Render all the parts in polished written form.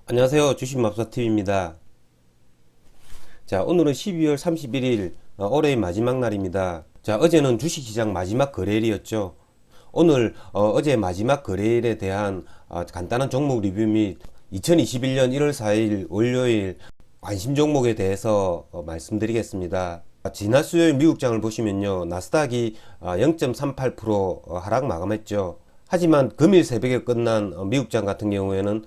안녕하세요. 주식맘사TV입니다. 자, 오늘은 12월 31일, 올해의 마지막 날입니다. 자, 어제는 주식시장 마지막 거래일이었죠. 오늘, 어제 마지막 거래일에 대한 간단한 종목 리뷰 및 2021년 1월 4일 월요일 관심 종목에 대해서 말씀드리겠습니다. 지난 수요일 미국장을 보시면요, 나스닥이 0.38% 하락 마감했죠. 하지만 금일 새벽에 끝난 미국장 같은 경우에는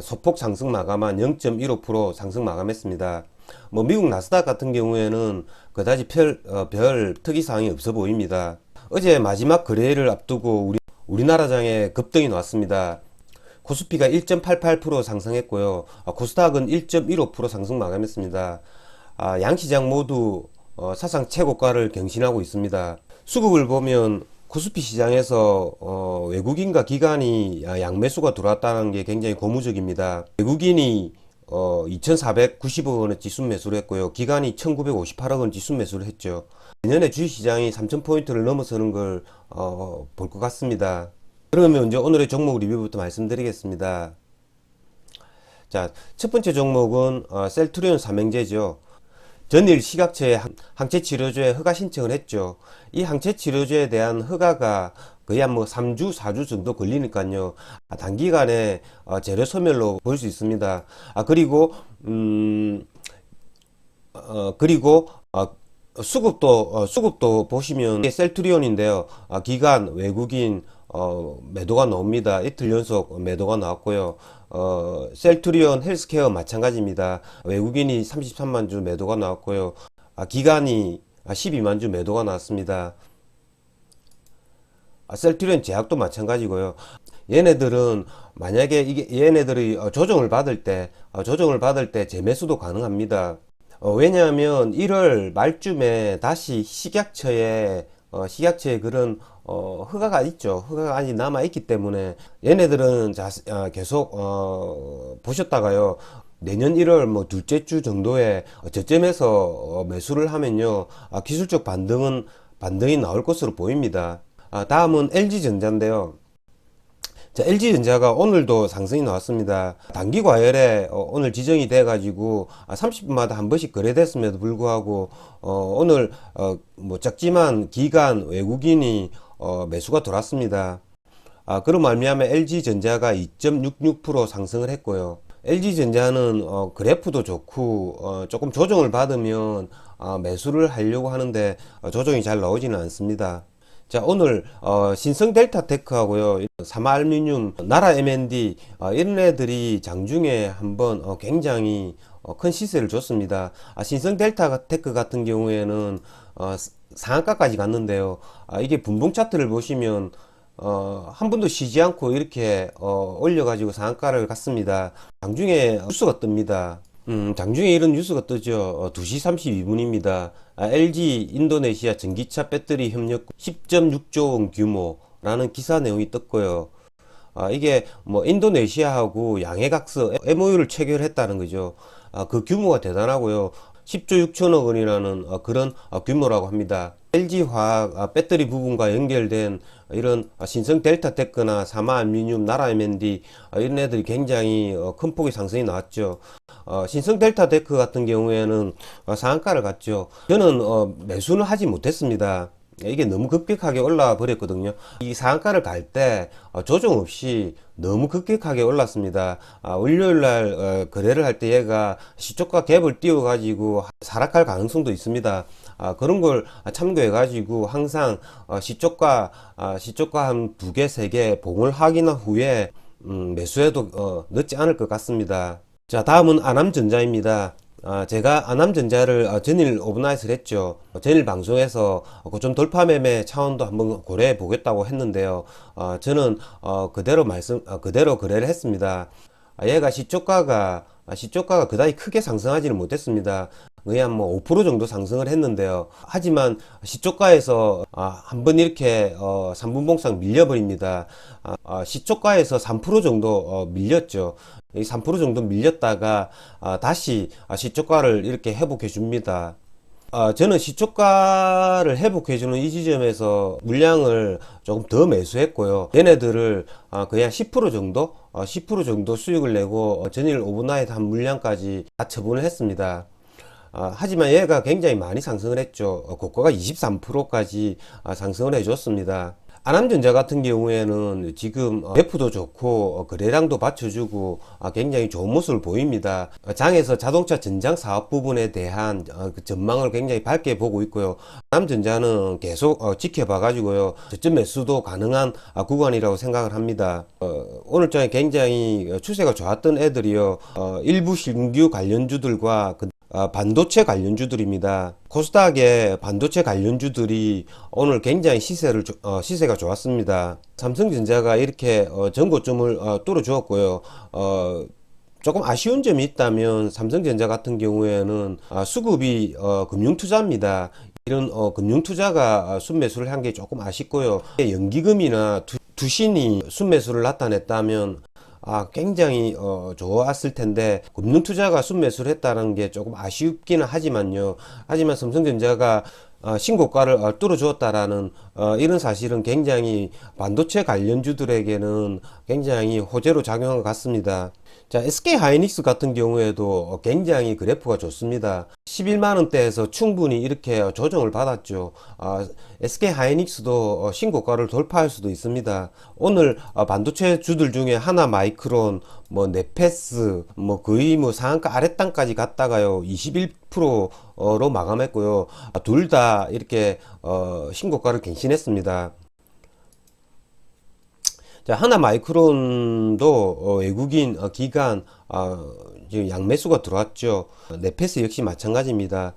소폭 상승 마감한 0.15% 상승 마감했습니다. 뭐 미국 나스닥 같은 경우에는 그다지 별 특이사항이 없어 보입니다. 어제 마지막 거래를 앞두고 우리나라장에 급등이 나왔습니다. 코스피가 1.88% 상승했고요. 코스닥은 1.15% 상승 마감했습니다. 양시장 모두 사상 최고가를 경신하고 있습니다. 수급을 보면 코스피 시장에서 외국인과 기관이 양매수가 들어왔다는 게 굉장히 고무적입니다. 외국인이 2,490억 원어치 순매수를 했고요. 기관이 1,958억 원어치 순매수를 했죠. 내년에 주식시장이 3,000포인트를 넘어서는 걸 볼 것 같습니다. 그러면 이제 오늘의 종목 리뷰부터 말씀드리겠습니다. 자, 첫 번째 종목은 셀트리온 삼형제죠. 전일 식약처에 항체치료제에 허가 신청을 했죠. 이 항체치료제에 대한 허가가 거의 한 3주, 4주 정도 걸리니까요. 단기간에 재료 소멸로 볼 수 있습니다. 그리고 수급도 보시면 이게 셀트리온인데요. 기관, 외국인, 매도가 나옵니다. 이틀 연속 매도가 나왔고요. 셀트리온 헬스케어 마찬가지입니다. 외국인이 33만 주 매도가 나왔고요. 기관이 12만 주 매도가 나왔습니다. 셀트리온 제약도 마찬가지고요. 얘네들은 만약에 얘네들이 조정을 받을 때 재매수도 가능합니다. 왜냐하면 1월 말쯤에 다시 식약처에 그런 허가가 있죠. 허가가 아직 남아 있기 때문에 얘네들은 계속 보셨다가요. 내년 1월 뭐 둘째 주 정도에 저점에서 매수를 하면요. 기술적 반등이 나올 것으로 보입니다. 다음은 LG전자인데요. 자, LG전자가 오늘도 상승이 나왔습니다. 단기 과열에 오늘 지정이 돼 가지고 30분마다 한 번씩 거래됐음에도 불구하고 오늘 뭐 작지만 기관 외국인이 매수가 들어왔습니다. 그로 말미암아 LG전자가 2.66% 상승을 했고요. LG전자는 그래프도 좋고 조금 조정을 받으면 매수를 하려고 하는데 조정이 잘 나오지는 않습니다. 자, 오늘 신성 델타테크하고요, 사마알루미늄, 나라 M&D 이런 애들이 장중에 한번 굉장히 큰 시세를 줬습니다. 신성 델타테크 같은 경우에는 상한가까지 갔는데요. 이게 분봉 차트를 보시면 한 번도 쉬지 않고 이렇게 올려가지고 상한가를 갔습니다. 장중에 뉴스가 뜹니다. 장중에 이런 뉴스가 뜨죠. 2시 32분입니다. LG 인도네시아 전기차 배터리 협력 10.6조 원 규모라는 기사 내용이 떴고요. 이게 뭐 인도네시아하고 양해각서 MOU를 체결했다는 거죠. 그 규모가 대단하고요. 10조 6천억 원이라는 그런 규모라고 합니다. LG화학 배터리 부분과 연결된 이런 신성 델타테크나 사마알루미늄, 나라 M&D 이런 애들이 굉장히 큰 폭의 상승이 나왔죠. 신성 델타테크 같은 경우에는 상한가를 갔죠. 저는 매수는 하지 못했습니다. 이게 너무 급격하게 올라 버렸거든요. 이 상한가를 갈 때 조정 없이 너무 급격하게 올랐습니다. 월요일 날 거래를 할 때 얘가 시초가 갭을 띄워 가지고 하락할 가능성도 있습니다. 그런 걸 참고해 가지고 항상 시초가 한 두 개, 세 개 봉을 확인한 후에 매수해도 늦지 않을 것 같습니다. 자, 다음은 아남전자입니다. 제가 아남전자를 전일 오버나이트를 했죠. 전일 방송에서 고점 돌파 매매 차원도 한번 고려해 보겠다고 했는데요. 저는 그대로 거래를 했습니다. 얘가 시초가가 그다지 크게 상승하지는 못했습니다. 그냥 뭐 5% 정도 상승을 했는데요. 하지만 시초가에서 한번 이렇게 3분봉상 밀려버립니다. 시초가에서 3% 정도 밀렸죠. 이 3% 정도 밀렸다가 다시 시초가를 이렇게 회복해 줍니다. 저는 시초가를 회복해주는 이 지점에서 물량을 조금 더 매수했고요. 얘네들을 그냥 10% 정도, 10% 정도 수익을 내고 전일 오버나잇 한 물량까지 다 처분을 했습니다. 하지만 얘가 굉장히 많이 상승을 했죠. 고가가 23%까지 상승을 해줬습니다. 아남전자 같은 경우에는 지금 배프도 좋고 거래량도 받쳐주고 굉장히 좋은 모습을 보입니다. 장에서 자동차 전장 사업 부분에 대한 그 전망을 굉장히 밝게 보고 있고요. 아남전자는 계속 지켜봐 가지고요, 저점 매수도 가능한 구간이라고 생각을 합니다. 오늘장에 굉장히 추세가 좋았던 애들이요, 일부 신규 관련주들과 반도체 관련주들입니다. 코스닥의 반도체 관련주들이 오늘 굉장히 시세가 좋았습니다. 삼성전자가 이렇게 전고점을 뚫어 주었고요. 조금 아쉬운 점이 있다면 삼성전자 같은 경우에는 수급이 금융투자입니다. 이런 금융투자가 순매수를 한 게 조금 아쉽고요. 연기금이나 투신이 순매수를 나타냈다면 굉장히 좋았을 텐데, 금융투자가 순매수를 했다는 게 조금 아쉽기는 하지만요. 하지만 삼성전자가 신고가를 뚫어주었다라는 이런 사실은 굉장히 반도체 관련주들에게는 굉장히 호재로 작용한 것 같습니다. 자, SK하이닉스 같은 경우에도 굉장히 그래프가 좋습니다. 11만원대에서 충분히 이렇게 조정을 받았죠. SK하이닉스도 신고가를 돌파할 수도 있습니다. 오늘 반도체 주들 중에 하나마이크론, 네페스, 거의 상한가 아랫단까지 갔다가요, 21%로 마감했고요. 둘 다 이렇게 신고가를 갱신했습니다. 자, 하나마이크론도 외국인 기관 지금 양매수가 들어왔죠. 네페스 역시 마찬가지입니다.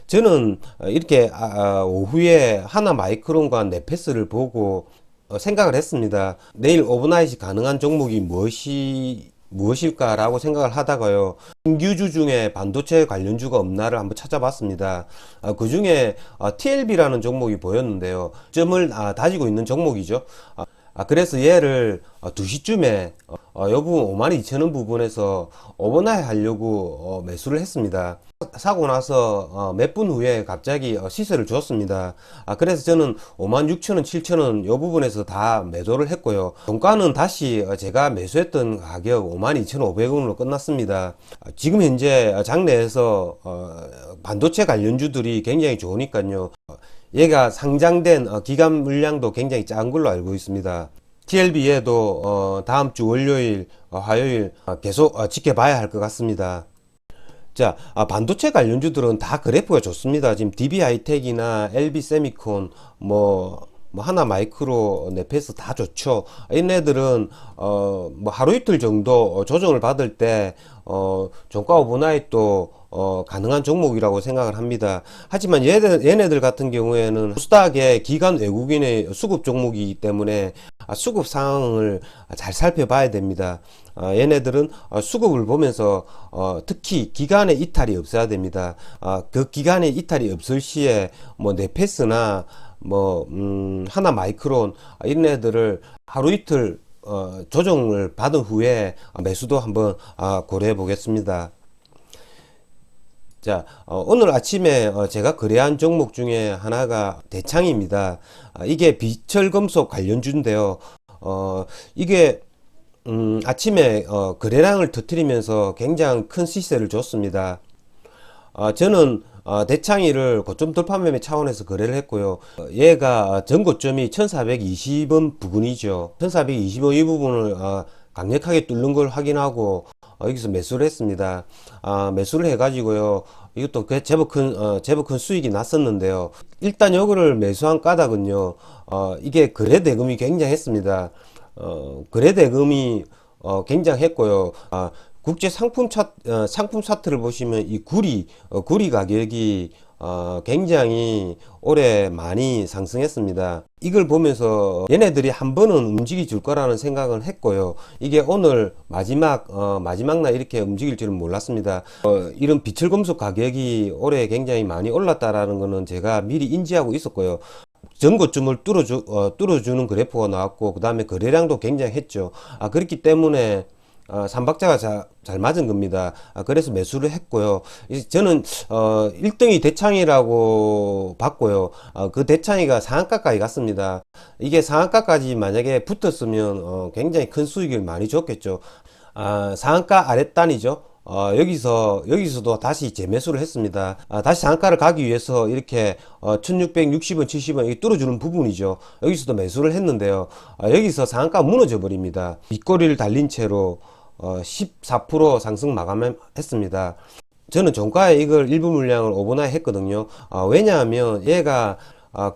저는 이렇게 오후에 하나마이크론과 네페스를 보고 생각을 했습니다. 내일 오버나잇이 가능한 종목이 무엇일까라고 생각을 하다가요, 신규주 중에 반도체 관련주가 없나를 한번 찾아봤습니다. 그 중에 TLB라는 종목이 보였는데요, 점을 다지고 있는 종목이죠. 그래서 얘를 2시쯤에 요 부분 52,000원 부분에서 오버나잇 하려고 매수를 했습니다. 사고 나서 몇 분 후에 갑자기 시세를 줬습니다. 그래서 저는 56,000원, 7,000원 요 부분에서 다 매도를 했고요. 종가는 다시 제가 매수했던 가격 52,500원으로 끝났습니다. 지금 현재 장내에서 반도체 관련주들이 굉장히 좋으니까요, 얘가 상장된 기간 물량도 굉장히 작은 걸로 알고 있습니다. TLB에도 다음 주 월요일, 화요일 계속 지켜봐야 할 것 같습니다. 자, 반도체 관련주들은 다 그래프가 좋습니다. 지금 DB하이텍이나 LB세미콘, 하나마이크로, 네페스 다 좋죠. 얘네들은 하루 이틀 정도 조정을 받을 때 종가 오버나잇도 가능한 종목이라고 생각을 합니다. 하지만 얘네들 같은 경우에는 코스닥의 기관 외국인의 수급 종목이기 때문에 수급 상황을 잘 살펴봐야 됩니다. 얘네들은 수급을 보면서 특히 기간에 이탈이 없어야 됩니다. 그 기간에 이탈이 없을 시에 네페스나 하나마이크론 이런 애들을 하루 이틀 조정을 받은 후에 매수도 한번 고려해 보겠습니다. 자, 오늘 아침에 제가 거래한 종목 중에 하나가 대창입니다. 이게 비철금속 관련주인데요. 이게 아침에 거래량을 터뜨리면서 굉장히 큰 시세를 줬습니다. 저는 대창이를 고점 돌파 매매 차원에서 거래를 했고요. 얘가 전고점이 1420원 부근이죠. 1420원 이 부분을 강력하게 뚫는 걸 확인하고 여기서 매수를 했습니다. 매수를 해가지고요, 이것도 제법 큰 수익이 났었는데요. 일단 요거를 매수한 까닭은요, 이게 거래 대금이 굉장했습니다. 거래 대금이 굉장했고요. 국제 상품 차트를 보시면 이 구리 가격이 굉장히 올해 많이 상승했습니다. 이걸 보면서 얘네들이 한 번은 움직여 줄 거라는 생각을 했고요. 이게 오늘 마지막 날 이렇게 움직일 줄은 몰랐습니다. 이런 비철금속 가격이 올해 굉장히 많이 올랐다라는 거는 제가 미리 인지하고 있었고요. 전고점을 뚫어주는 그래프가 나왔고, 그 다음에 거래량도 굉장히 했죠. 그렇기 때문에 삼박자가 잘 맞은 겁니다. 그래서 매수를 했고요. 저는 1등이 대창이라고 봤고요. 그 대창이가 상한가까지 갔습니다. 이게 상한가까지 만약에 붙었으면 굉장히 큰 수익을 많이 줬겠죠. 상한가 아랫단이죠. 여기서도 다시 재매수를 했습니다. 다시 상한가를 가기 위해서 이렇게 1660원, 70원 이게 뚫어주는 부분이죠. 여기서도 매수를 했는데요. 여기서 상한가 무너져 버립니다. 윗꼬리를 달린 채로 14% 상승 마감했습니다. 저는 종가에 이걸 일부 물량을 오버나이 했거든요. 왜냐하면 얘가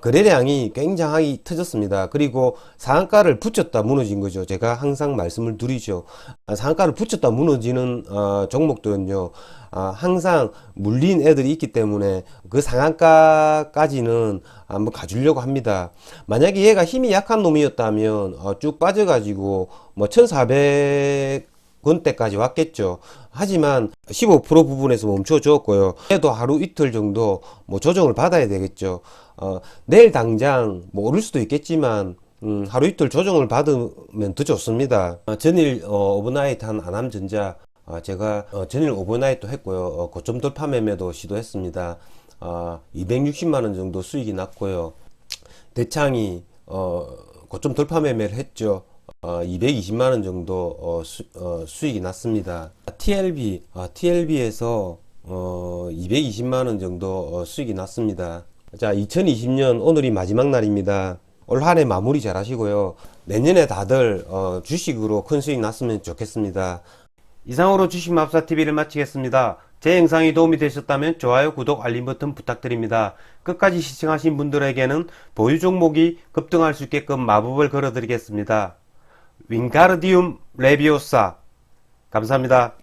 거래량이 굉장히 터졌습니다. 그리고 상한가를 붙였다 무너진 거죠. 제가 항상 말씀을 드리죠. 상한가를 붙였다 무너지는 종목들은요, 항상 물린 애들이 있기 때문에 그 상한가까지는 한번 가주려고 합니다. 만약에 얘가 힘이 약한 놈이었다면 쭉 빠져가지고 뭐 1400원대까지 왔겠죠. 하지만 15% 부분에서 멈춰 줬고요. 얘도 하루 이틀 정도 뭐 조정을 받아야 되겠죠. 내일 당장 뭐 오를 수도 있겠지만 하루 이틀 조정을 받으면 더 좋습니다. 전일 오버나이트 한 아남전자, 제가 전일 오버나이트도 했고요. 고점 돌파 매매도 시도했습니다. 260만원 정도 수익이 났고요. 대창이 고점 돌파 매매를 했죠. 220만원 정도 수익이 났습니다. TLB에서 220만원 정도 수익이 났습니다. 자, 2020년 오늘이 마지막 날입니다. 올 한 해 마무리 잘 하시고요. 내년에 다들 주식으로 큰 수익 났으면 좋겠습니다. 이상으로 주식마법사TV를 마치겠습니다. 제 영상이 도움이 되셨다면 좋아요, 구독, 알림 버튼 부탁드립니다. 끝까지 시청하신 분들에게는 보유 종목이 급등할 수 있게끔 마법을 걸어드리겠습니다. 윙가르디움 레비오사. 감사합니다.